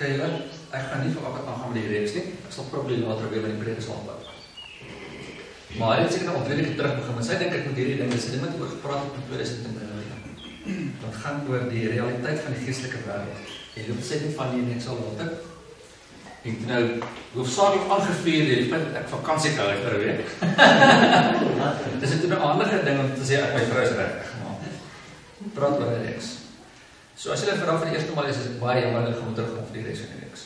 julle, ek gaan nie vir wat aangaan met die reeks nie, ek sal probably later weer met die preek aanbou. Maar hy het seker nou al 2 weke terug begin, want sy dink ek met hierdie ding, dis 'n ding wat oor gepraat het in 2009. Wat gaan oor die realiteit van die geestelike wêreld. En jy sê nie van nie, ek sal later. En toe nou, hoofsaaklik aangevuur deur die feit dat ek vakansie gehou het vir 'n week. Dis het toe 'n handige ding om te sê ek my vrou is regtig gemaak. Praat oor die reeks. So as julle vandag vir die eerste maal is ek baie jammer dat ek gaan terugkom vir die reeks van die reeks.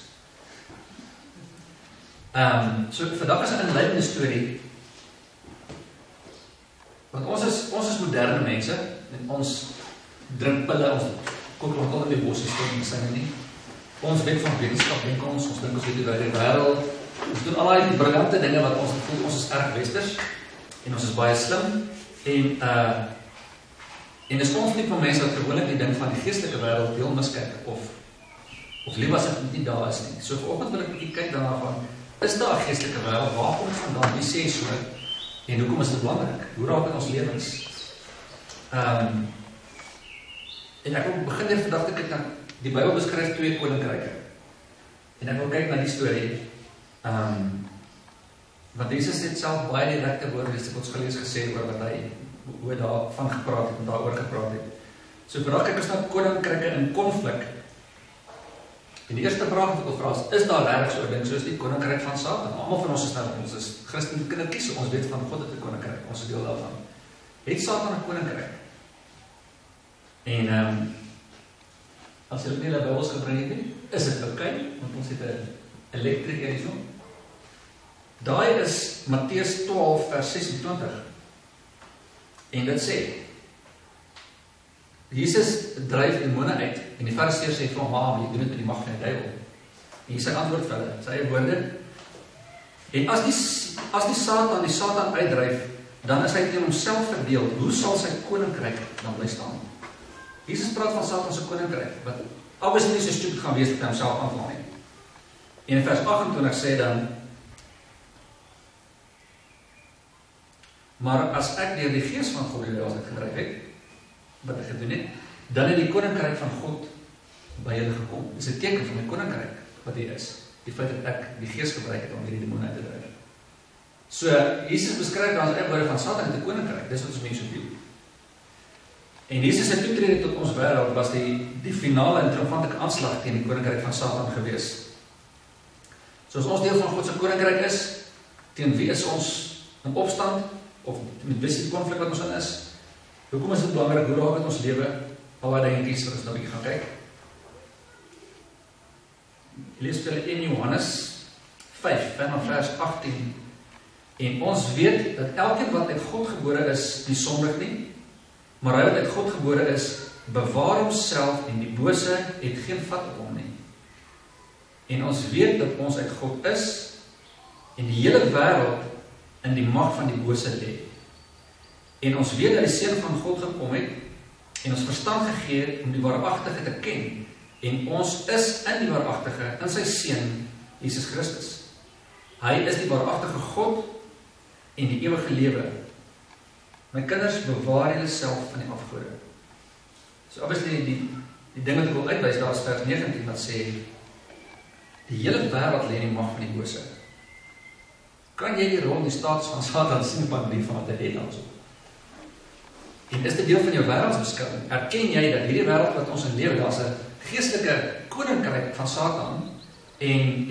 So vandag is 'n inleidende storie. Want ons is moderne mense en ons drink pille, ons kook al in die bossies toe, sê nie. Ons weet van wetenskap, dink ons dink ons weet die wêreld. Ons doen al die briljante dinge wat ons voel, ons is erg westers en ons is baie slim en dis ons tipe van mense wat gewoonlik die ding van die geestelike wêreld heel miskyk of liewer as dit nie daar is nie. So vanoggend wil ek 'n bietjie kyk daarna van, is daar 'n geestelike wêreld? Waar kom dit vandaan? Wie sê so? En hoekom is dit belangrik? Hoe raak dit ons lewens? En ek wil begin deur vandag te kyk na die Bybel beskryf 2 koninkryke. En ek wil kyk na die storie. Want Jesus het self baie direkte woorde wat ons gelees gesê oor wat hy hoe daarvan gepraat het en daaroor gepraat het. So vandag kyk ons na koninkryke in konflik. En die eerste vraag wat ek wil vra is daar regtig so 'n ding soos die koninkryk van Satan? Almal van ons is Christene kindertjies, so ons weet van God het 'n koninkryk, ons is deel daarvan. Het Satan 'n koninkryk? En as jy nie hulle Bybels gebring het nie, is dit oukei, want ons het 'n elektrik hierso. Daai is Matteus 12 vers 26. En dit sê, Jesus dryf demone uit, en die Fariseërs sê vir hom, maar jy doen dit met die mag van die duiwel. En hy sy antwoord vir hulle, sy eie woorde, en as die Satan uitdryf, dan is hy teen homself verdeel, hoe sal sy koninkryk dan bly staan? Jesus praat van Satan se koninkryk, wat obviously nie so stupid gaan wees dat hy homself aanval nie. En in vers 28 sê dan, maar as ek deur die gees van God die duiwels uitgedryf het, wat ek gedoen het, dan het die koninkryk van God by julle gekom. Dit is 'n teken van my koninkryk wat hier is. Die feit dat ek die gees gebruik het om hierdie demone uit te dryf. So Jesus beskryf dan as uitbreiding van Satan in die koninkryk. Dis wat ons mense doen. En Jesus se toetrede tot ons wêreld was die finale en triomfante aanslag teen die koninkryk van Satan gewees. So as ons deel van God se koninkryk is, teen wie is ons in opstand of met wie is die konflik wat ons in is? Hoekom is dit belangrik? Hoe raak dit ons lewe? Al daai dingetjies wat ons nou 'n bietjie gaan kyk. Lees vir julle 1 Johannes 5 vanaf vers 18. En ons weet dat elkeen wat uit God gebore is, nie sondig nie, maar hy wat uit God gebore is, bewaar homself en die bose het geen vat op hom nie. En ons weet dat ons uit God is en die hele wêreld in die mag van die bose lê. En ons weet dat die Seun van God gekom het en ons verstand gegee het om die waaragtige te ken. En ons is in die waaragtige, in sy Seun, Jesus Christus. Hy is die waaragtige God en die ewige lewe. My kinders, bewaar julle self van die afgode. So obviously die ding wat ek wil uitwys, daar is vers 19 wat sê, die hele wêreld lê in die mag van die bose. Kan jy die rol, die status van Satan sien van die van wat hy het dan so? En is dit deel van jou wêreldsbeskouing? Erken jy dat hierdie wêreld wat ons in lewe, daar is 'n geestelike koninkryk van Satan en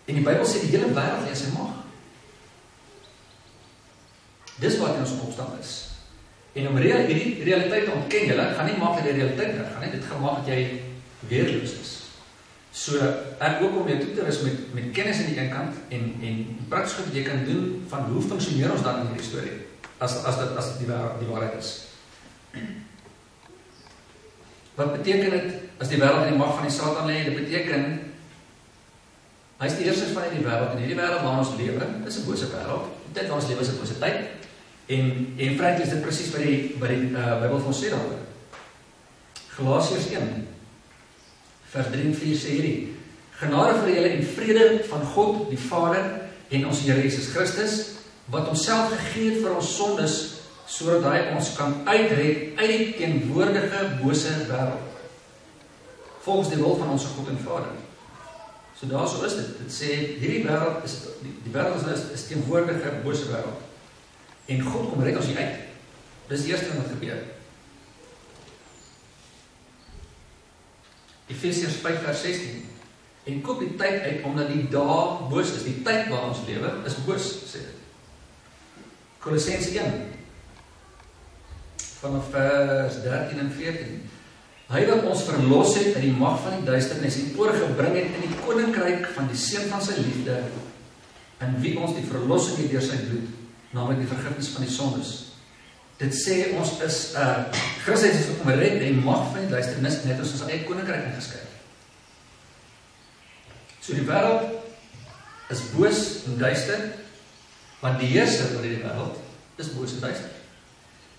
die Bybel sê die hele wêreld lê in sy mag. Dis wat in ons opstand is. En om hierdie realiteit te ontken, julle gaan nie maak dat die realiteit weg gaan nie, dit gaan maak dat jy weerloos is. So ek ook om jou toe te rus met kennis aan die een kant en prakties wat jy kan doen van hoe funksioneer ons dan in hierdie storie as dit die waarheid is. Wat beteken dit as die wêreld in die mag van die Satan lê? Dit beteken hy is die heerser van hierdie wêreld en hierdie wêreld waar ons lewe is 'n bose wêreld. Die tyd waar ons lewe is 'n bose tyd. En frankly is dit presies wat die Bybel vir ons sê daaroor. Galasiërs 1 vers 3 en 4 sê hierdie: genade vir julle en vrede van God die Vader en ons Here Jesus Christus, wat homself gegee het vir ons sondes, sodat hy ons kan uitred uit die teenwoordige bose wêreld. volgens die wil van ons God en Vader. So daarso is dit. Dit sê, hierdie wêreld is, die wêreld is teenwoordige bose wêreld. En God kom red ons hier uit. Dis die eerste ding wat gebeur. Efesiërs 5 vers 16. En koop die tyd uit, omdat die dae boos is. Die tyd waar ons lewe is boos, sê dit. Kolossense 1, vanaf vers 13 en 14. Hy wat ons verlos het uit die mag van die duisternis en oorgebring het in die Koninkryke van die Seun van sy liefde, in wie ons die verlossing het deur sy bloed, naamlik die vergifnis van die sondes. Dit sê ons is, Christus is om red uit die mag van die duisternis en het ons in sy eie Koninkryk ingeskryf. So die wêreld is boos en duister, want die heerser oor die wêreld is boos en duister.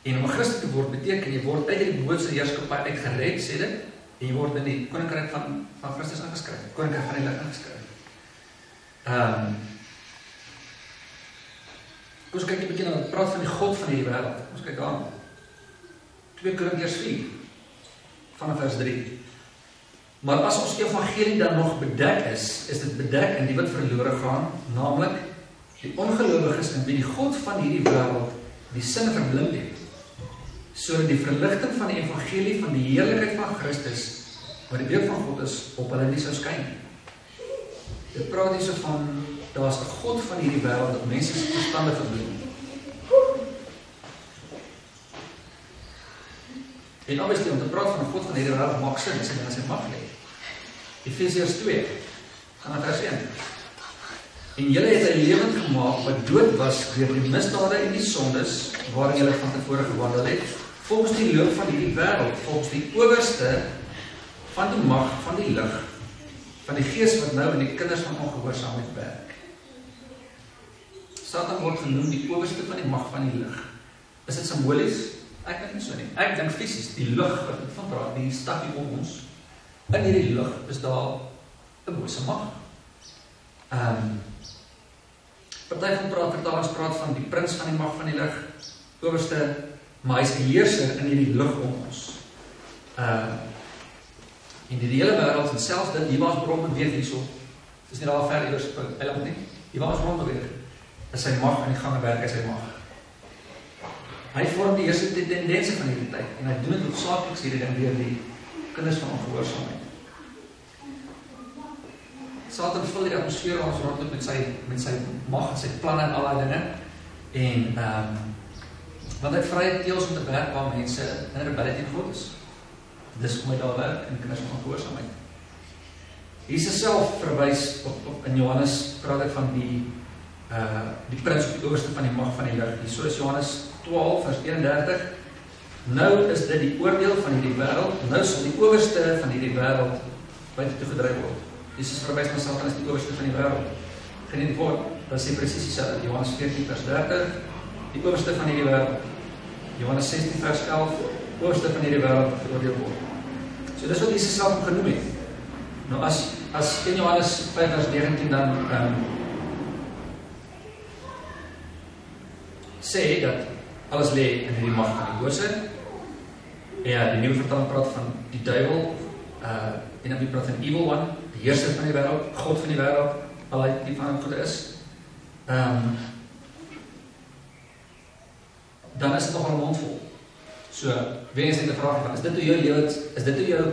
En om 'n Christen te word beteken, jy word uit die boose heerskappy uitgered, sê dit, en jy word in die Koninkryk van Christus ingeskryf, Koninkryk van die lig ingeskryf. Kom ons kyk 'n bietjie na, praat van die God van hierdie wêreld. Kom ons kyk daar. 2 Korintiërs 4, vanaf vers 3. Maar as ons evangelie dan nog bedek is dit bedek in die wat verlore gaan, naamlik die ongelowiges in wie die God van hierdie wêreld die sinne verblind het, sodat die verligting van die evangelie van die heerlikheid van Christus, wat die beeld van God is, op hulle nie sou skyn. Dit praat hier so van, daar is 'n God van hierdie wêreld, dat mense se verstande verblind. En obviously, om te praat van 'n God van hierdie wêreld maak sin, as hy dan sy mag lê. Efesiërs 2, vanaf vers 1. En julle het 'n lewend gemaak wat dood was deur die misdade en die sondes waarin julle van tevore gewandel het, volgens die loop van hierdie wêreld, volgens die owerste van die mag van die lig, van die gees wat nou in die kinders van ongehoorsaamheid werk. Satan word genoem die owerste van die mag van die lig. Is dit simbolies? Ek dink nie so nie. Ek dink fisies, die lig wat dit van praat, die stad hier om ons, in hierdie lig is daar 'n bose mag. Party van vertalings praat van die prins van die mag van die lig, owerste, maar hy is die heerser in hierdie lig om ons. En die hele wêreld, en selfs dit, hier waar ons rond beweeg hierso, is nie daar ver iewers op eiland nie, hier waar ons rond beweeg, is sy mag in die gange werk, is sy mag. Hy vorm die eerste tendense van hierdie tyd, en hy doen dit hoofsaaklik hierdie ding deur die kinders van ongehoorsaamheid. Satan vul die atmosfeer waar ons rondloop met sy mag en sy planne en al die dinge, en want hy vrye teels om te werk waar mense in rebellie teen God is. Dis kom hy daar werk in kinders van ongehoorsaamheid. Jesus self verwys op in Johannes, praat hy van die prins op die owerste van die mag van die lig. So is Johannes 12 vers 31. Nou is dit die oordeel van hierdie wêreld, nou sal die owerste van hierdie wêreld buite toe gedryf word. Jesus verwys na Satan as die owerste van die wêreld. Geen die woord, dat sê presies dieselfde. Johannes 14 vers 30, die owerste van hierdie wêreld. Johannes 16 vers 11, owerste van hierdie wêreld wat veroordeel word. So dis wat Jesus self genoem het. Nou as in Johannes 5 vers 19 dan sê dat alles lê in hierdie mag van die bose. Ja, die nuwe vertaling praat van die duiwel, en dan praat van evil one, die heerser van die wêreld, God van die wêreld, al die van goede is. Dan is dit nogal 'n mondvol. So, weer eens net 'n vraag van, is dit hoe jou lewe, is dit hoe jou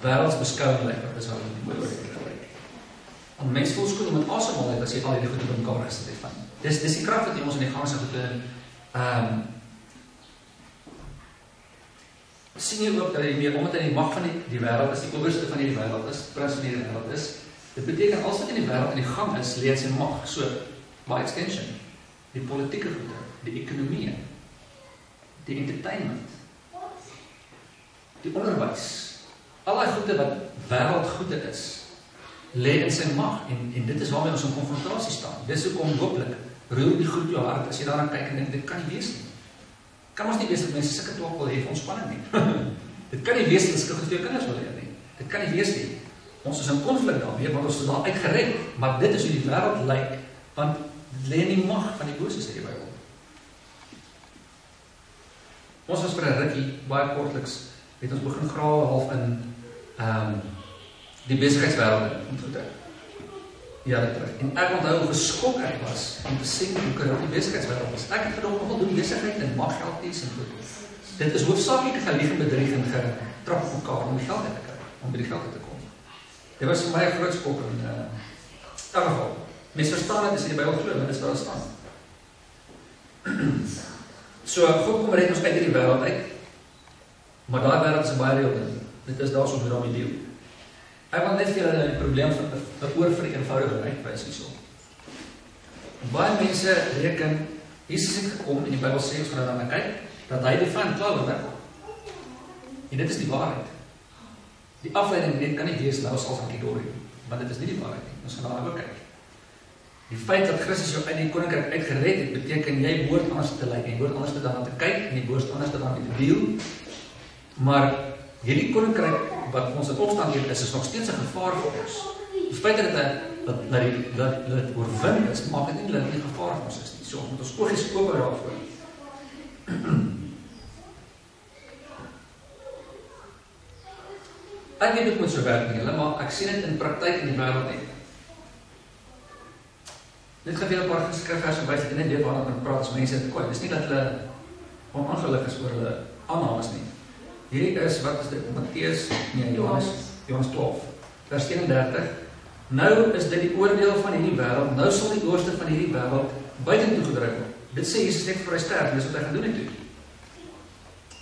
wêreldsbeskouing lyk? Dis wat die mooi woord gebruik. Want mense voel skoon om met asemhaal uit as jy al hierdie goed op mekaar gesit het van. Dis die krag wat ons in die gangse goed sien jy ook dat jy meer, omdat hy die mag van die wêreld is, die owerste van die wêreld is, prins van die wêreld is, dit beteken alles wat in die wêreld in die gang is, lê in sy mag, so, by extension, die politieke goede, die ekonomie, die entertainment, die onderwys, al die goede wat wêreldgoede is, lê in sy mag, en dit is waarmee ons in konfrontasie staan. Dis ook onhooplik, roer die goed jou hart, as jy daaraan kyk en dink, dit kan nie wees nie. Kan ons nie wees dat mense sulke twak wil hê vir ontspanning nie. Dit kan nie wees dat sulke goed vir jou kinders wil hê nie. Dit kan nie wees nie. Ons is in konflik daarmee, want ons is daar uitgered, maar dit is hoe die wêreld lyk, want dit lê in die mag van die bose, sê die Bybel. Ons was vir 'n rukkie, baie kortliks, het ons begin grawe half in die besigheidswêreld ontmoet. Jare terug. En ek onthou hoe geskok ek was om te sien hoe korrup die besigheidswêreld was. Ek het gedink nogal doen besigheid en mag geld hê en goed. Dit is hoofsaaklik gelieg en bedrieg en getrap op mekaar om die geld uit te kry, om by die geld uit te kom. Dit was vir my 'n groot skok in elk geval. Mens verstaan dit as jy die Bybel glo, want dit is waar staan. So, God kom red ons uit die wêreld uit, maar daai wêreld is 'n baie reël ding. Dit is daar so hoe daarmee deel. Ek wil net vir julle die probleem van oor vir die eenvoudige uitwys hierso. Baie mense reken Jesus het gekom en die Bybel sê ons gaan daarna kyk dat hy die van klaar wil wegkom. En dit is die waarheid. Die afleiding dit kan nie wees nou as van Kidorie, want dit is nie die waarheid nie. Ons gaan daarna ook kyk. Die feit dat Christus jou uit die koninkryk uitgered het, beteken jy behoort anders te lyk, jy behoort anders te daarna te kyk en jy behoort anders te daarna te deel. Maar hierdie koninkryk wat ons in opstand het, is nog steeds 'n gevaar vir ons. Die feit dat dit oorwin is, maak dit nie dat dit nie gevaar vir ons is nie. So ons moet ons oogies oop hou daarvoor. Ek weet dit moet so werk nie, maar ek sien dit in praktyk in die wêreld nie. Net gaan weer 'n paar skrifverse wys, ek net weet waarna ek praat as mense dit kwaad. Dis nie dat hulle ongelukkig is oor hulle aannames nie. Hierdie is, wat is dit, Matteus, nee, Johannes 12, vers 31. Nou is dit die oordeel van hierdie wêreld, nou sal die oorste van hierdie wêreld buitentoe gedryf word. Dit sê Jesus net vir hy sterf, dis wat hy gaan doen het toe.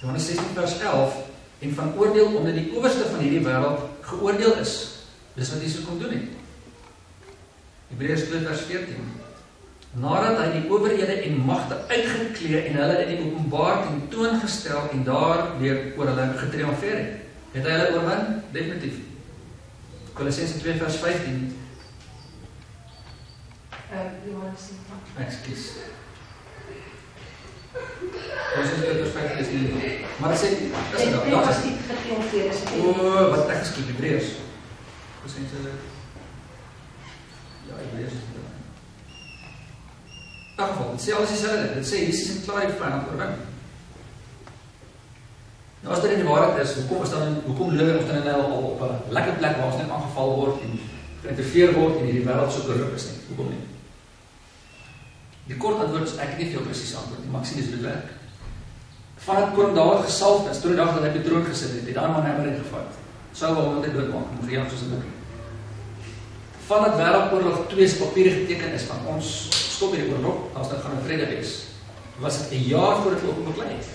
Johannes 16 vers 11, en van oordeel omdat die owerste van hierdie wêreld geoordeel is. Dis wat Jesus kom doen het. Hebreërs 2 vers 14. Nadat hy die owerhede en magte uitgeklee en hulle in die openbaar ten toon gestel en daardeur oor hulle getriomfeer het. Het hy hulle oorwin? Definitief. Kolossense 2 vers 15. Ekskuus. Kolossense 2 vers 15 is nie. Maar sê, is dit dan? Was nie getriomfeer is. Wat ek geskiep, Hebreërs. Kolossense. Ja, Hebreërs. In elk geval, dit sê alles dieselfde. Dit sê Jesus het klaar die vyand oorwin. Nou as dit in die waarheid is, hoekom lewe ons dan nou al op 'n lekker plek waar ons net aangeval word en geïnterfereer word en hierdie wêreld so korrup is nie? Hoekom nie? Die kort antwoord is ek het nie veel presies antwoord nie, maar ek sien dis hoe dit werk. Vandat Corne Dannhauser gesalf is, toe die dag dat hy op die troon gesit het, die arme man gevat. Sou wel hom net doodmaak, om vir jou soos 'n boek. Vandat wêreldoorlog 2 se papiere geteken is van ons stop hierdie oorlog, as dit gaan 'n vrede wees. Was dit 'n jaar voordat hulle op beklei het.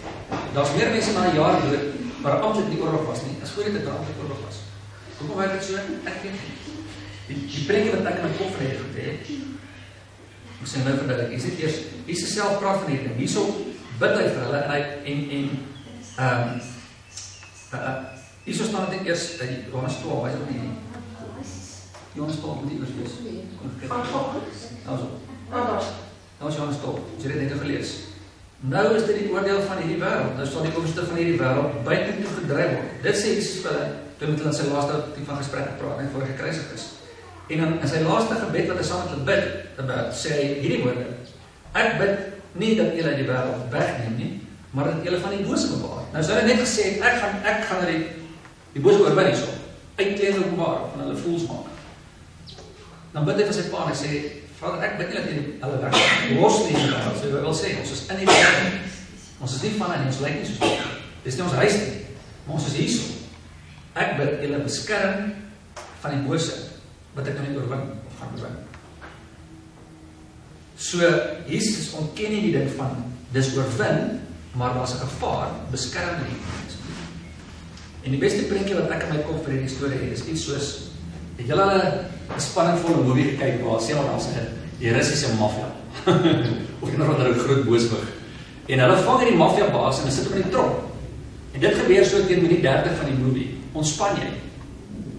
Daar's meer mense na 'n jaar dood, maar amptelik nie oorlog was nie, as voor dit 'n amptelik oorlog was. Hoekom werk dit so? Ek weet nie. Die prentjie wat ek in my kop het het, ek sê nou verduidelik, is dit eers, Jesus self praat van hierdie ding, hierso bid hy vir hulle, en hierso staan dit eers, uit die Johannes 12, wys op die Johannes 12, moet die eers wees. Van God? Nou so. Nou is Johannes 12, jy het dit gelees. Nou is dit die oordeel van hierdie wêreld. Nou sal die owerste van hierdie wêreld buitentoe gedryf word. Dit sê Jesus vir hulle, toe met hulle in sy laaste van gesprek gepraat, net voor hy gekruisig is. En dan in sy laaste gebed wat hy saam met hulle bid, sê hy hierdie woorde: Ek bid nie dat julle uit die wêreld wegneem nie, maar dat julle van die bose bewaar. Nou as hulle net gesê het, ek gaan die bose oorwin hierso, uitklee en openbaar, van hulle voels maak. Dan bid hy vir sy pa en sê, Vader, ek bid nie dat jy hulle weg los nie, so jy wil sê, ons is in die wêreld. Ons is nie van en ons lyk nie soos dit. Dis nie ons huis nie, maar ons is hierso. Ek bid julle beskerm van die bose, wat ek nou nie oorwin of gaan oorwin. So, Jesus ontken nie die ding van, dis oorwin, maar daar's 'n gevaar, beskerm nie. En die beste prentjie wat ek in my kop vir hierdie storie het, is iets soos, het julle 'n spanningvolle movie gekyk waar sê maar ons die Russiese maffia of een of ander groot booswig. En hulle vang hierdie maffia baas en hulle sit op in die tronk. En dit gebeur so teen minuut 30 van die movie. Ontspan jy?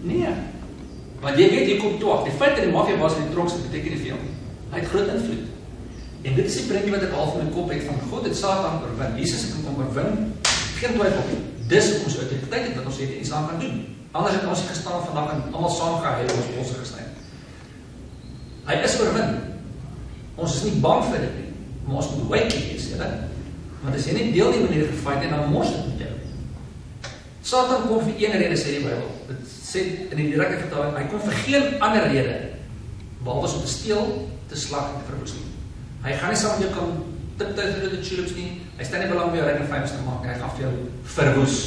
Nee. Want jy weet jy kom toe af. Die feit dat die maffia baas in die tronk sit beteken nie veel nie. Hy het groot invloed. En dit is die prentjie wat ek half in my kop het van God het Satan oorwin. Jesus het hom oorwin. Geen twyfel nie. Dis hoe ons autoriteit het wat ons het iets aan kan doen. Anders het ons nie gestaan vandag en almal saam gehuil ons bosse gesny. Hy is oorwin. Ons is nie bang vir dit nie, maar ons moet wykie wees, julle. Want as jy nie deel die manier gefight en dan mors dit met jou. Satan kom vir een rede, sê die Bybel. dit sê in die direkte vertaling, hy kom vir geen ander rede, behalwe om te steel, te slag en te verwoes nie. Hy gaan nie saam met jou kan tip-tip door die tulips nie, hy stel nie belang om jou ryk en fynus te maak, hy gaan vir jou verwoes.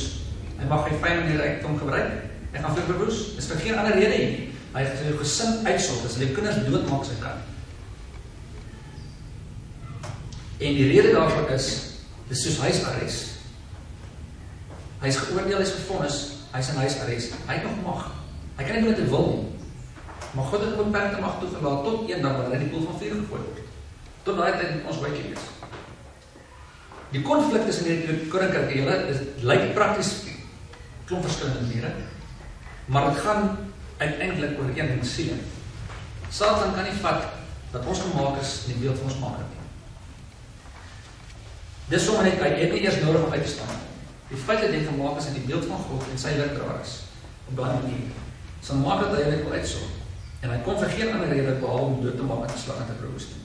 Hy mag hy fyn in die rykdom gebruik, hy gaan vir jou verwoes, dis vir geen ander rede nie. Hy gaan jou gesin uitsort, as hy jou kinders doodmaak sy kan. En die rede daarvoor is, dis soos huisarrest. Hy is geoordeel, hy is gevonnis, hy is in huisarrest, hy het nog mag, hy kan nie doen wat hy wil nie. Maar God het beperkte mag toegelaat tot een dag wanneer hy die poel van vuur gegooi word. Tot daai tyd moet ons wykie wees. Die konflik tussen die Koninkryke, julle lyk prakties klomp verskillende maniere, maar dit gaan uiteindelik oor een ding, siele. Satan kan nie vat dat ons gemaak is in die beeld van ons maker nie. Dis sommer net, hy het nie eers nodig om uit te staan. Die feit dat hy gemaak is in die beeld van God en sy ligdraer is, op daai manier, sal maak dat hy net wil uitsorg. En hy kom vir geen ander rede behalwe om dood te maak en te slag en te verwoes nie.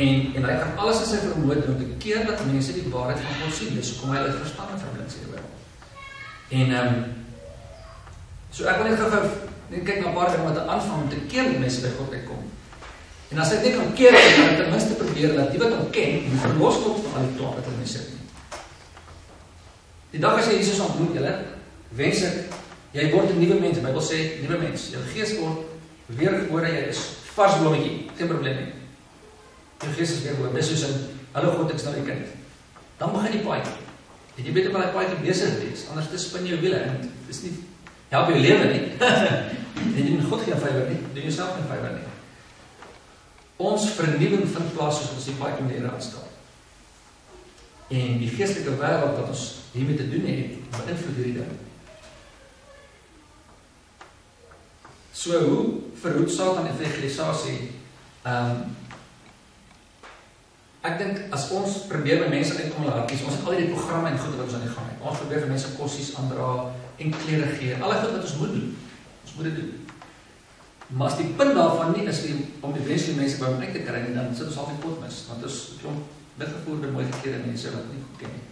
En hy gaan alles in sy vermoë doen om te keer dat mense die waarheid van God sien. Dis hoekom hy hulle verstand en verblind sê wêreld. En so ek wil net gou kyk na 'n paar dinge wat hy aanvang om te keer dat mense by God uitkom. En as hy dit kan keer, dan kan ten minste probeer dat die wat hom ken, die verlos word van al die twak wat hulle mee sit nie. Die dag as jy Jesus ontmoet, julle, wens ek, jy word 'n nuwe mens. Die Bybel sê, nuwe mens. Jou gees word weergebore, jy is vars blommetjie, geen probleem nie. Jou gees is weergebore, dis soos in, hallo God, ek is nou die kind. Dan begin die paadjie. En jy weet op al die paadjie besig wees, anders te spin jou wiele, en dis nie, help jou lewe nie. En jy doen God geen favor nie, doen jouself geen favor nie. Ons vernuwing vind plaas soos ons die paadjie met die Here aanstaan. En die geestelike wêreld wat ons hiermee te doen het, beïnvloed hierdie ding. So hoe verhoed Satan evangelisasie? Ek dink as ons probeer by mense uitkom hulle hartjies, ons het al die programme en goed wat ons aan die gang het. Ons probeer vir mense kossies aandra en klere gee, alle goed wat ons moet doen. Ons moet dit doen. Maar as die punt daarvan nie is om die wenslike mense by hom uit te kry nie, dan sit ons al die pot mis, want ons klomp witgevoerde mooi geklede mense wat nie goed ken nie.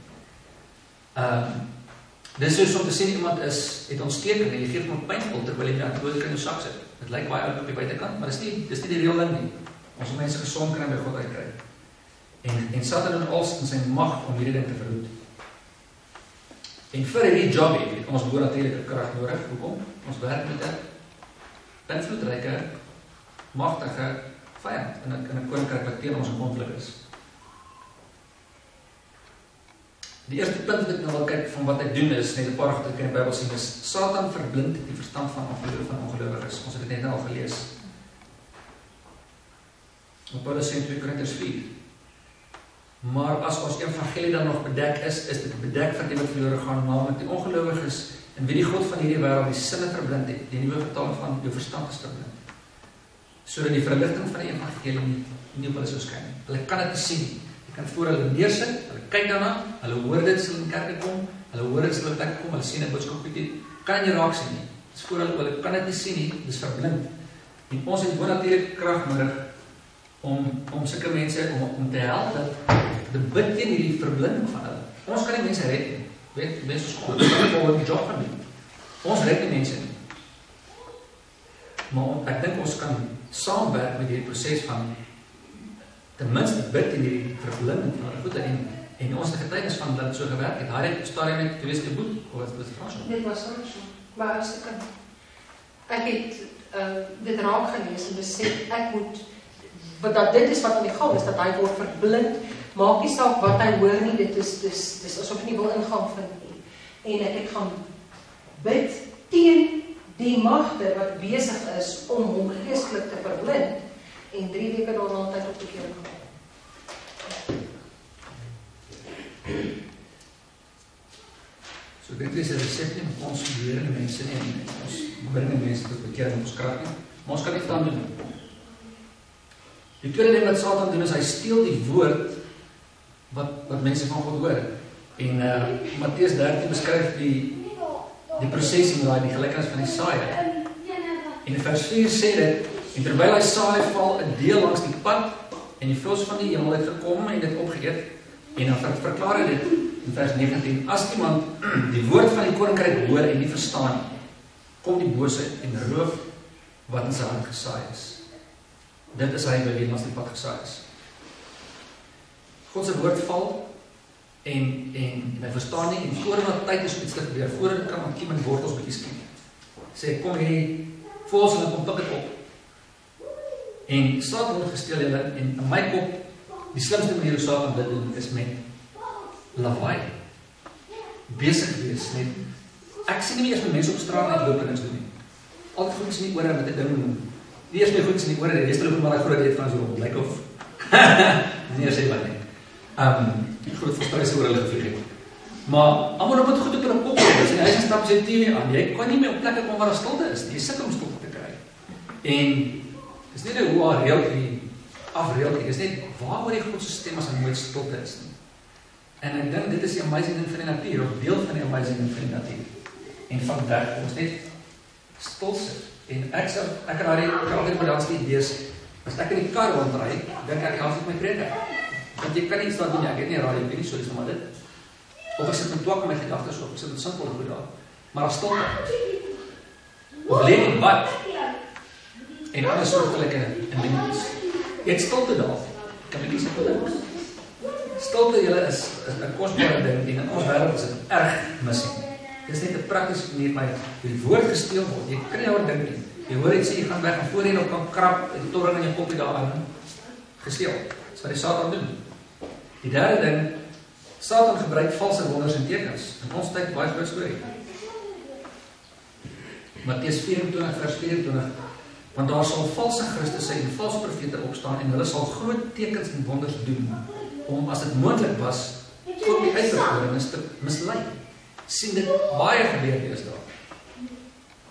Dis soos om te sê iemand het ontsteking en jy gee hom 'n pynpil terwyl jy die antibiotika in jou sak sit. Dit lyk baie oud op die buitekant, maar dis nie die reël ding nie. Ons wil mense gesond kry en by God uitkry. En Satan doen alles in sy mag om hierdie ding te verhoed. En vir hierdie job het ons bo-natuurlike krag nodig. Hoekom? Ons werk met 'n invloedryke, magtige vyand in 'n koninkryk wat teen ons in konflik is. Die eerste punt wat ek nou wil kyk van wat ek doen is, net 'n paar goed wat ek in die Bybel sien, is Satan verblind die verstand van ongelowiges. Ons het dit net nou al gelees. Op Paulus sê in 2 Korintiërs 4. Maar as ons evangelie dan nog bedek is dit bedek vir die wat verlore gaan, naamlik die ongelowiges, en wie die God van hierdie wêreld die sinne verblind het, die nuwe vertaling van jou verstand is verblind. Sodat die verligting van die evangelie nie op hulle sou skyn nie. Hulle kan dit nie sien nie. Jy kan voor hulle neersit, hulle kyk daarna, hulle hoor dit sal in kerke kom, hulle hoor dit sal in plek kom, hulle sien 'n boodskap dit kan nie raak sien nie. Dis voor hulle kan dit nie sien nie, dis verblind. En ons het bo-natuurlike krag nodig om sulke mense om te help dat te bid teen hierdie verblinding van hulle. Ons kan nie mense red nie. Weet, mense skoon, ons kan nie volgens die job gaan doen. Ons red nie mense nie. Maar ek dink ons kan saamwerk met hierdie proses van ten minste bid in die verblinding van hulle voete en ons getuienis van dat so gewerk het. Daar het stadium met gewees die boek of wat dit Frans. Dit was so. Maar as ek het dit raak gelees en besef ek moet dat dit is wat aan die gang is, dat hy word verblind. Maak nie saak wat hy hoor nie, dit is asof hy nie wil ingang vind nie. En ek het gaan bid teen die magte wat besig is om hom geestelik te verblind. En 3 weke daarna tyd op die kerk gaan. So dit is 'n resep nie met ons leerende mense nie, en ons bring mense tot bekering met ons krag nie, maar ons kan nie dan doen. Die tweede ding wat Satan doen is, hy steel die woord wat mense van God hoor. En Matteus 13 beskryf die proses en die gelykenis van die saaier. En in vers 4 sê dit, en terwyl hy saai, val 'n deel langs die pad, en die vlos van die hemel het gekom en dit opgeëet, en dan verklaar hy dit, in vers 19, as iemand die woord van die koninkryk hoor en nie verstaan nie, kom die bose en roof wat in sy hart gesaai is. Dit is hy by wie ons die pad gesaai is. God se woord val en hy verstaan nie, en voordat wat tyd is om iets te gebeur, voordat dit kan kiem en wortels bietjie skiet. Sê, kom hierdie voels en kom pik het op. En Satan word gesteel julle, en in my kop, die slimste manier hoe Satan dit doen, is met lawaai. Besig wees, net, ek sien nie eers met mense op straat net loop en niks doen nie. Altyd goed is nie oor met die ding, nie eers my goed is nie oor, die rest loop maar die groot het van so op, lyk of, nie eers sê wat nie. Groot frustrasie oor hulle gevlieg het. Maar, allemaal op het goed op hulle kop is, en hy is stap sy TV aan, jy kan nie meer op plekke kom waar daar stilte is, jy sukkel om stilte te kry. En, is nie hoe haar afreelkie, is net waar oor die Godse stem as hy nooit stilte is nie. En ek dink, dit is die amazing ding van die natuur, of deel van die amazing ding van die natuur. En vandag, ons net stil sit. En ek kan altyd met dans die idees, as ek in die kar ronddraai, dink ek helft met my preek. Want jy kan nie iets daar doen, ek het nie radio, ek weet nie so, dis maar dit. Of ek sit met twak in my gedagtes op, ek sit met simpel goed daar. Maar as stilte. Of leer in bad. En ander soortelike indingetjies. Jy het stilte daar. Kan my nie simpel ding. Stilte julle is 'n kosbare ding, en in ons wêreld is dit erg missie. Dit is net 'n praktiese manier waar die woord gesteel word. Jy kan nie oor dink nie. Jy hoor iets sê, jy gaan weg en voorheen op kan krap, die torring in jou kopie daarin gesteel. Dis wat die Satan doen. Die derde ding, Satan gebruik valse wonders en tekens. In ons tyd baie groot storie. Matteus 24 vers 24, want daar sal valse Christusse en valse profete opstaan en hulle sal groot tekens en wonders doen, om as dit moontlik was, tot die uitverkorenes te mislei. Sien dit baie gebeur is daar.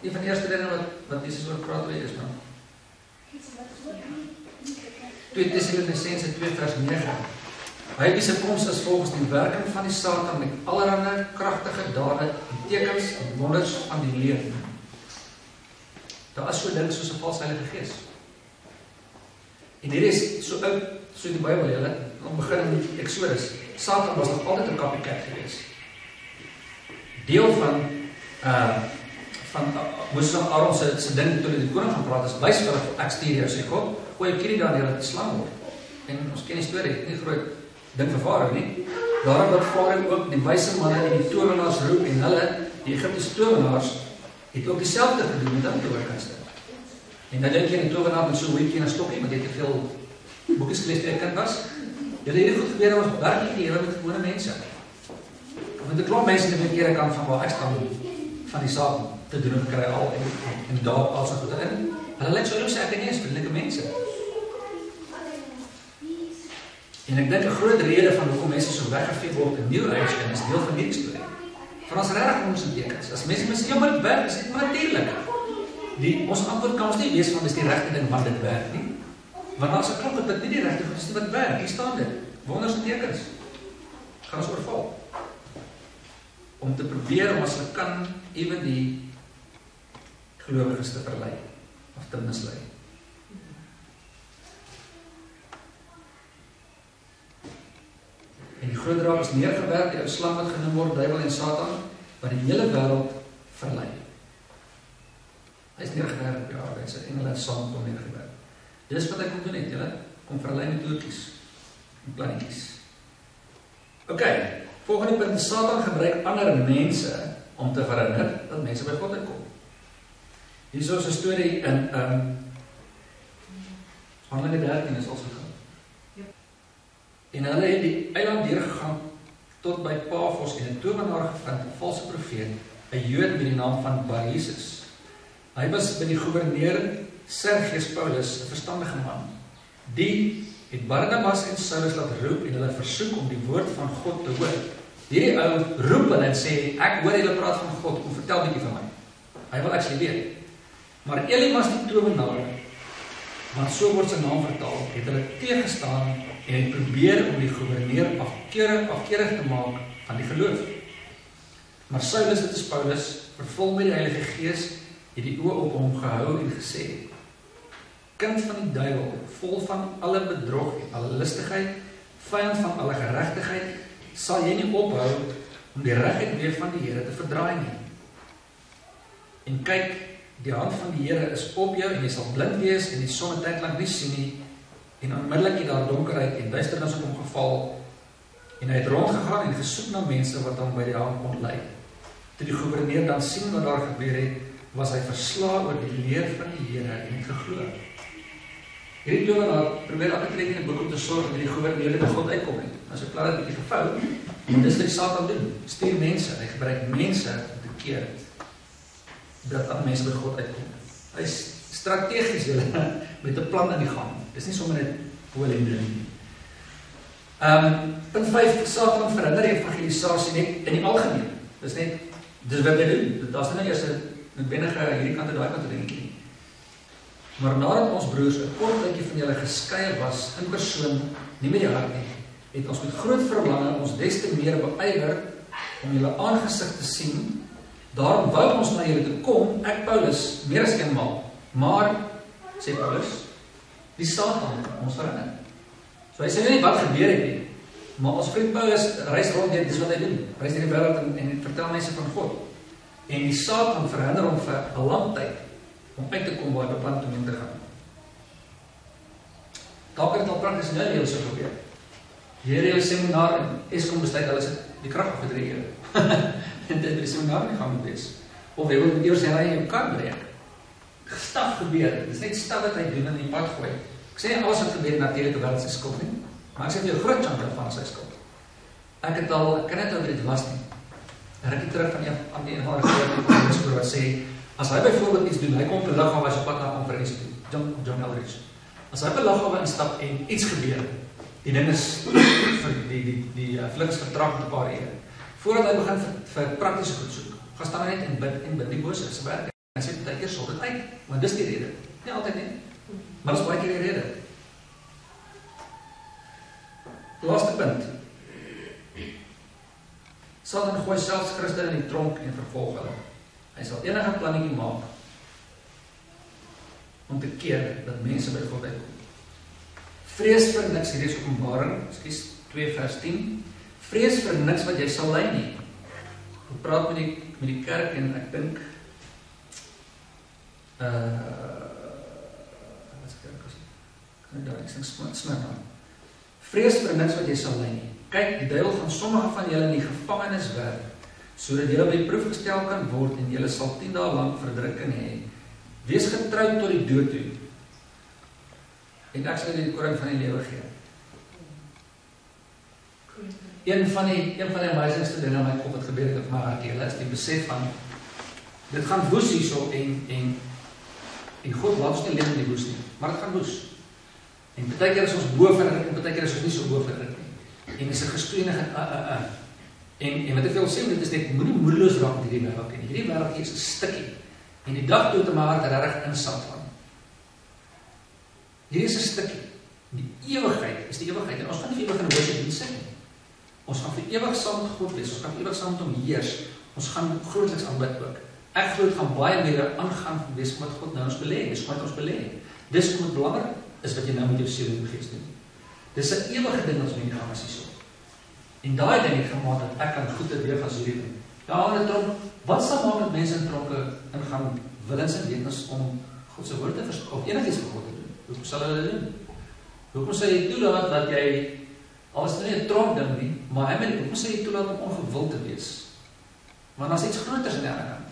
Een van die eerste dinge wat Jesus oor praat by is dan 2 Tessalonisense 2 vers 9. Hy wie se koms is volgens die werking van die Satan met allerlei kragtige dade en tekens en wonders aan die leer. Daar is so ding soos 'n valse Heilige Gees. En hier is so oud, so die Bybel julle, om begin in Exodus. Satan was nog altyd 'n copycat geweest. Deel van Moses en Aaron se ding toe die koning gaan praat is, wys vir ek stuur jou, sê God, gooi jou kierie daar neer dat die slang word. En ons ken die storie, nie groot ding vir Farao nie. Daarom wat Farao ook die wyse manne en die towenaars roep en hulle, die Egiptiese towenaars, het ook dieselfde gedoen met hulle towerkunste. En dan dink jy 'n towenaar met so 'n hoetjie en 'n stokkie, want jy het te veel boekies gelees toe ek kind was. Julle het nie goed gebeur ons werklik die Here met gewone mense. Want 'n klomp mense in die verkeerde kant van waar ek staan van die saak te doen kry al en daar al so goed in. Hulle lyk so hulle sê ek nie is vriendelike mense. En ek dink 'n groot rede van hoekom mense so weggevee word in New Age is deel van hierdie storie. Van ons regtig ons tekens. As mense sê, ja, maar dit werk, is dit natuurlik. Ons antwoord kan ons nie wees van dis die regte ding wat dit werk nie. Want as 'n klop dat dit nie die regte goed is nie wat werk. Hier staan dit. Wonders en tekens. Gaan ons oorval. Om te probeer om as hulle kan ewen die gelowiges te verlei of te mislei. En die groot draak is neergewerp, die ou slang wat genoem word, duiwel en Satan, wat die hele wêreld verlei. Hy is neergewerp op die aarde, sy engele en saam kom neergewerp. Dis wat hy kom doen het, julle, kom verlei met toertjies en plannetjies. Ok, volgende punt, Satan gebruik ander mense om te verhinder dat mense by God uitkom. Hier is 'n storie in Handelinge 13 is ons gegaan. En hulle het die eiland deurgegaan tot by Pafos en 'n towenaar gevind, 'n valse profeet, 'n Jood met die naam van Barjesus. Hy was by die gouverneur Sergius Paulus, 'n verstandige man. Die het Barnabas en Saulus laat roep en hulle versoek om die woord van God te hoor. Hierdie ou roep hulle en sê, ek hoor julle praat van God, kom vertel bietjie van my. Hy wil actually weet. Maar Elimas die towenaar, want so word sy naam vertaal, het hulle teëgestaan en het probeer om die gouverneur afkeurig te maak van die geloof. Maar Saulus, dit is Paulus, vervul met die Heilige Gees, het die oë op hom gehou en gesê, kind van die duiwel, vol van alle bedrog en alle listigheid, vyand van alle geregtigheid, sal jy nie ophou om die regheid weer van die Here te verdraai nie. En kyk, die hand van die Here is op jou en jy sal blind wees en die son 'n tyd lank nie sien nie en onmiddellik het daar donkerheid en duisternis op hom geval en hy het rondgegaan en gesoek na mense wat hom by die hand kon lei. Toe die gouverneur dan sien wat daar gebeur het, was hy verslae oor die leer van die Here en het geglo. Hierdie tovenaar probeer elke trek in die boek om te sorg dat die gouverneur by God uitkom het. Nou so klaar het 'n bietjie gevou, en dis wat die Satan doen. Stuur mense, hy gebruik mense om te keer dat al mense by God uitkom. Hy is strategies met 'n plan in die gang. Dis nie sommer net poelende nie. Punt 5, Satan verhinder evangelisasie net in die algemeen. Dis wat hy doen. Daar's nie eers 'n noodwendige hierdie kant en daai kant dingetjie nie. Maar nadat ons broers 'n kort tydjie van julle geskei was in persoon, nie met die hart nie, het ons met groot verlange ons des te meer beywer om julle aangesig te sien. Daarom wou ons na julle toe kom, ek Paulus, meer as eenmaal. Maar, sê Paulus, die Satan ons verhinder. So hy sê nie wat gebeur het nie, maar ons vriend Paulus reis rond, dis wat hy doen. Reis in die wêreld en vertel mense van God. En die Satan verhinder hom vir 'n lang tyd om uit te kom waar hy beplan om te gaan. Dalk het dit al prakties in hulle so gebeur. Hierdie hele seminar en Eskom besluit hulle sit die krag afgedreig. En dit is seminar nie gaan wees. Of jy wil eers hy in jou kar breek. Staf gebeur. Dit is net staf wat hy doen in die pad gooi. Ek sê alles wat gebeur natuurlike wêreld se skuld nie. Maar ek sê jy 'n groot chunk van sy skuld. Ek kan net oor dit was nie. Rukkie terug van die eenvoudige gehoor wat sê, as hy byvoorbeeld iets doen, hy kom op 'n lughawe as op pad na 'n konferensie toe, John Elrich. As hy op 'n lughawe instap en iets gebeur, die ding is vir die vlieg vertraag met 'n paar ure. Voordat hy begin vir praktiese goed soek, gaan staan hy net en bid die bose se werk. Hy sê baie keer sal dit uit, want dis die rede. Nie altyd nie, maar dis baie keer die rede. Laaste punt. Satan gooi selfs Christene in die tronk en vervolg hulle. Hy sal enige plannetjie maak om te keer dat mense by God uitkom. Vrees vir niks, hierdie is Openbaring, 2 vers 10. Vrees vir niks wat jy sal ly nie. Ek praat met die kerk en ek dink wat is kerk as kan ek daar ek Smyrna. Vrees vir niks wat jy sal ly nie. Kyk, die duiwel gaan sommige van julle in die gevangenis werp, sodat julle by die proef gestel kan word en julle sal 10 dae lank verdrukking hê. Wees getrou tot die dood toe. En ek sal die koring van die lewe gee. Een van die amazingste dinge in my kop wat gebeur het op my hart, julle, is die besef van dit gaan woes hierso en God laat ons nie leef in die woes nie, maar dit gaan woes. En baie keer is ons bo verdruk en baie keer is ons nie so bo verdruk nie. En is 'n gestoenige en wat ek wil sê, dit is net moenie moedeloos raak met hierdie wêreld nie. Hierdie wêreld hier is 'n stukkie. En die dag toe het my hart regtig insat van. Hierdie is 'n stukkie. Die ewigheid is die ewigheid. En ons gaan nie vir ewig in 'n hoë diens sit nie. Ons gaan vir ewig saam met God wees. Ons gaan vir ewig saam met hom heers. Ons gaan grootliks aanbid ook. Ek glo dit gaan baie meer aangaan wees omdat God nou ons belê, dis wat ons belê. Dis wat belangrik is wat jy nou met jou siel en gees doen. Dis 'n ewige ding wat ons nie gaan as hierso. En daai ding het gemaak dat ek kan goeie weer gaan hierdie ding. Ja, in 'n tronk, wat sal maak dat mense in tronke ingaan willens en wetens om God se woord te verstaan of enigiets vir God te doen? Hoekom sal hulle dit doen? Hoekom sal jy toelaat dat jy al is dit nie 'n tronk ding nie, maar hoekom sal jy toelaat om ongewild te wees? Want daar's iets groters aan die ander kant.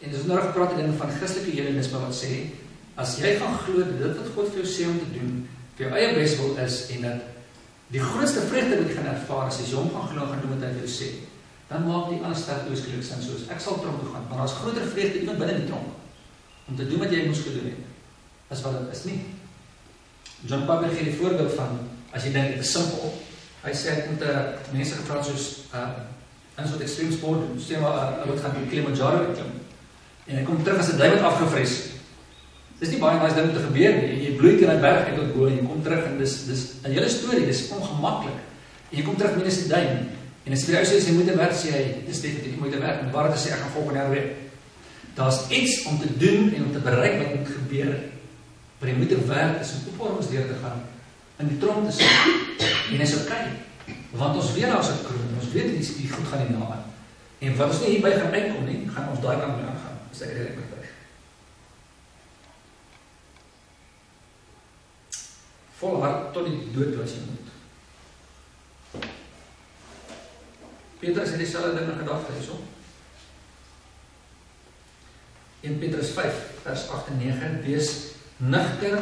En dis nou gepraat het van Christelike Hellenisme wat sê, as jy gaan glo dat dit wat God vir jou sê om te doen, vir jou eie beswil is en dat die grootste vreugde wat jy gaan ervaar as jy hom gaan glo en gaan doen wat hy vir jou sê, dan maak die ander sterkloos gelukkig sin soos ek sal tronk toe gaan, maar daar's groter vreugde iemand binne die tronk om te doen wat jy moes gedoen het, as wat dit is nie. John Piper gee die voorbeeld van as jy dink dit is simpel. Hy sê ek moet mense gepraat soos in soort extreme sport doen, sê maar wat gaan die Kilimanjaro klim. En hy kom terug as 'n duif wat afgevries. Dis nie baie nice ding om te gebeur nie. Jy bloei teen 'n berg uit tot bo en jy kom terug en dis 'n hele storie, dis ongemaklik. En jy kom terug minus die duim. En as jy sê jy moet werk, sê hy, dis definitief moet werk. En waar dit sê ek gaan volgende jaar weer. Daar's iets om te doen en om te bereik wat moet gebeur. Maar jy moet werk is om opwarmings deur te gaan in die tronk te sit. En dis okay. Want ons weet daar's 'n kroon, ons weet die goed gaan nie na. En wat ons nie hierby gaan uitkom nie, gaan ons daai kant mee aangaan. Dis ek redelijk oortuig. Volhard tot die dood as jy moet. Petrus het dieselfde ding in gedagte hierso. 1 Petrus 5 vers 8 en 9, wees nugter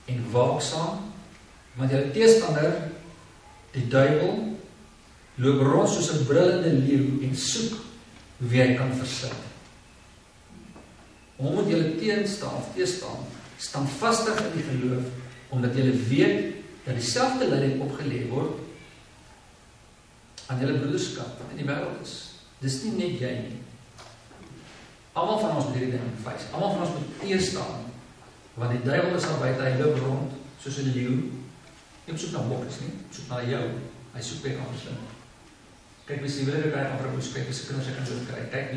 en waaksaam, want julle teestander, die duiwel, loop rond soos 'n brullende leeu en soek wie hy kan versit. Hoe moet julle teestaan, standvastig in die geloof, omdat julle weet dat dieselfde lyding opgelê word aan julle broederskap wat in die wêreld is. Dis nie net jy nie. Almal van ons moet hierdie ding face. Almal van ons moet teestaan, want die duiwel is daar buite, hy loop rond soos 'n leeu. Nie op soek na bokkes nie, op soek na jou. Hy soek by kan verslind. Kyk wie se wilde kry amper moes kyk wie se kinders kan dood kry. Kyk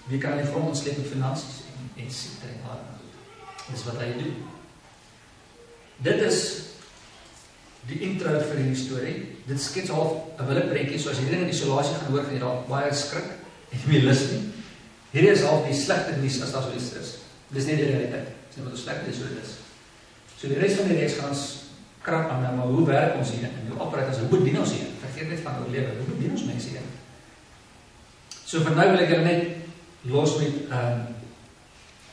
wie kan die grond ontsleep met finansies en siekte en haar. Dis wat hy doen. Dit is die intro vir die storie. Dit skets half 'n wille prentjie, so as jy hierdie in isolasie gaan hoor, gaan jy dalk baie skrik en nie lus nie. Hierdie is half die slegte nuus as daar so iets is. Dis nie die realiteit. Dis nie wat ons slegte is, so dit is. So die res van die reeks gaan ons krap aan, maar hoe werk ons hier en hoe operate ons, hoe bedien ons hier? Vergeet net van hoe lewe, hoe bedien ons mense hier? So vir nou wil ek julle net los met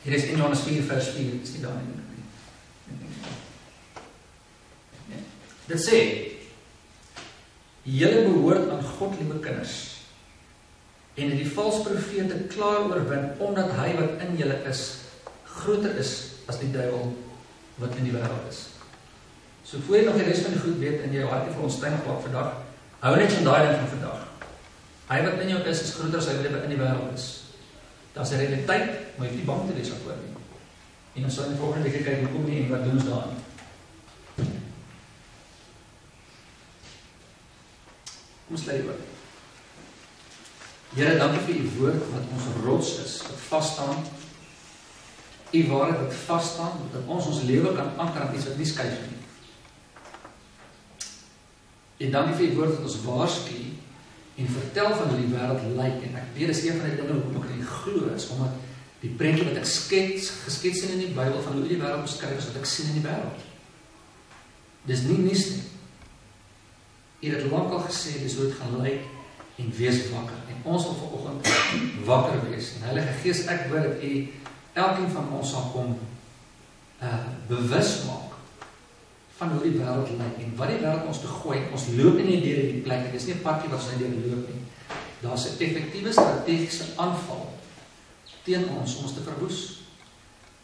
hier is 1 Johannes 4 vers 4, is nie daar nie. Dit sê, julle behoort aan God liewe kinders en die valse profete klaar oorwin, omdat hy wat in julle is, groter is as die duiwel wat in die wêreld is. So voor jy nog die res van die goed weet en jy jou hartie vir ons tuin maak vandag, hou net van daai ding van vandag. Hy wat in jou is groter as hy wat in die wêreld is. Daar's 'n realiteit, maar jy hoef nie bang te wees daarvoor nie. En ons sal in die volgende week kyk hoekom nie en wat doen ons daaraan. Kom sluit oor. Here, dankie vir u woord wat ons rots is, wat vas staan. U waarheid wat vas staan, dat ons lewe kan anker aan iets wat nie skuif nie. En dankie vir u woord wat ons waarsku en vertel van hoe die wêreld lyk. En ek weet dis een van die dinge hoekom ek nie glo is, omdat die prentjie wat ek geskets in die Bybel van hoe die wêreld beskryf is wat ek sien in die wêreld. Dis nie nuus nie. U het lankal gesê dis hoe dit gaan lyk en wees wakker. En ons wil vanoggend wakker wees. En Heilige Gees, ek wil dat u elkeen van ons sal kom bewus maak van hoe die wêreld lyk en wat die wêreld ons te gooi. Ons loop nie deur hierdie plek, dit is nie 'n padjie wat ons net loop nie. Daar's 'n effektiewe strategiese aanval teen ons om ons te verwoes.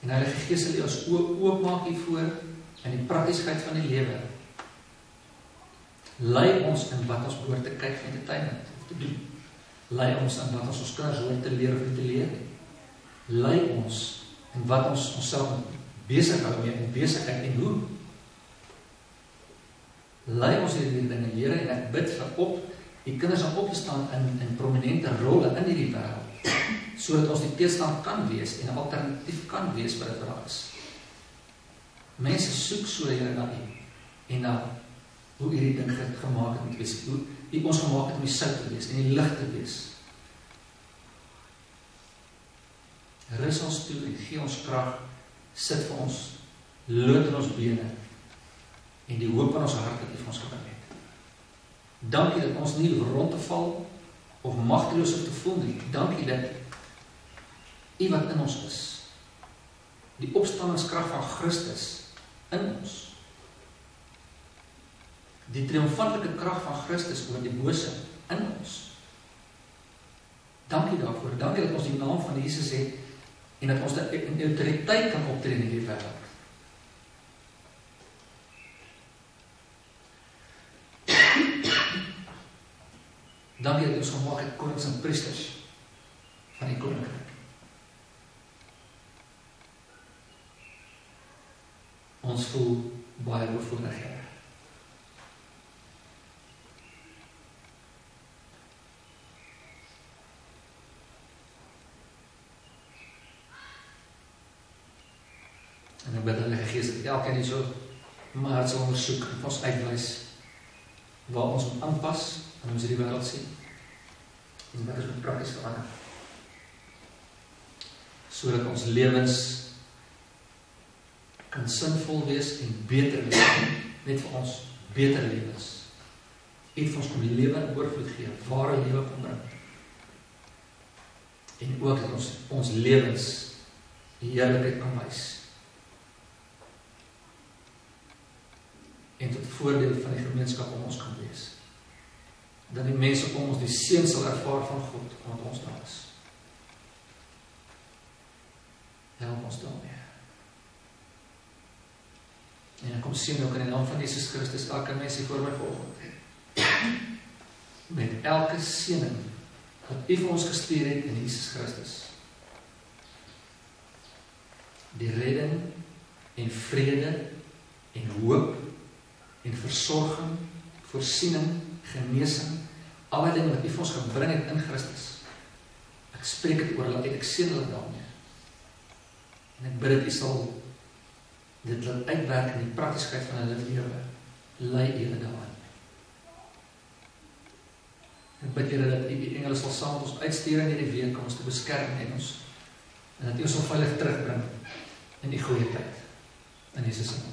En Heilige Gees sal ons oopmaak hiervoor in die praktiesheid van die lewe. Lei ons in wat ons behoort te kyk van die tyd of te doen. Lei ons in wat ons kinders hoort te leer of nie te leer nie. Lei ons in wat ons onsself besig hou mee in besigheid en hoe. Lei ons hierdie dinge, Here, en ek bid vir die kinders sal opstaan in prominente rolle in hierdie wêreld, sodat ons die teestand kan wees en 'n alternatief kan wees wat dit vir hulle is. Mense soek so, Here, na U en na hoe hierdie ding gemaak het moet wees, hoe U ons gemaak het om die sout te wees en die lig te wees. Rus ons toe en gee ons krag, sit vir ons, lood in ons bene en die hoop in ons hart wat U vir ons gebring het. Dankie dat ons nie rond te val of magteloos te voel nie. Dankie dat U wat in ons is, die opstandingskrag van Christus in ons, die triomfantelike krag van Christus oor die bose in ons. Dankie daarvoor. Dankie dat ons die naam van Jesus het en dat ons in autoriteit kan optree in die wêreld. Dankie dat ons gemaak het konings en priesters van die Koninkryke. Ons voel baie bevoorreg, Here. En ek bid Heilige Gees dat elkeen die so maar sal ondersoek en ons uitwys waar ons moet aanpas en ons hierdie wêreld sien. En wat ons moet prakties verander. Sodat ons lewens kan sinvol wees en beter wees. Net vir ons beter lewens. Iets vir ons kom lewe in oorvloed gee, ware lewe kom bring. En ook dat ons lewens die heerlikheid kan wys. En tot voordeel van die gemeenskap om ons kan wees. Dat die mense om ons die seën sal ervaar van God, omdat ons daar is. Help ons daarmee. En ek kom seën ook in die naam van Jesus Christus, elke mens hier voor my volgende. Met elke seëning wat U vir ons gestuur het in Jesus Christus. Die redding en vrede en hoop en versorging, voorsiening, genesing, alle dinge wat U vir ons gebring het in Christus. Ek spreek het oor hulle uit, ek seën hulle daarmee. En ek bid dat U sal dit laat uitwerk in die praktiskheid van hulle lewe. Lei hulle daarin. Ek bid Here dat U die engele sal saam met ons uitstuur in hierdie week om ons te beskerm en dat U ons sal veilig terugbring in die goeie tyd. In Jesus naam.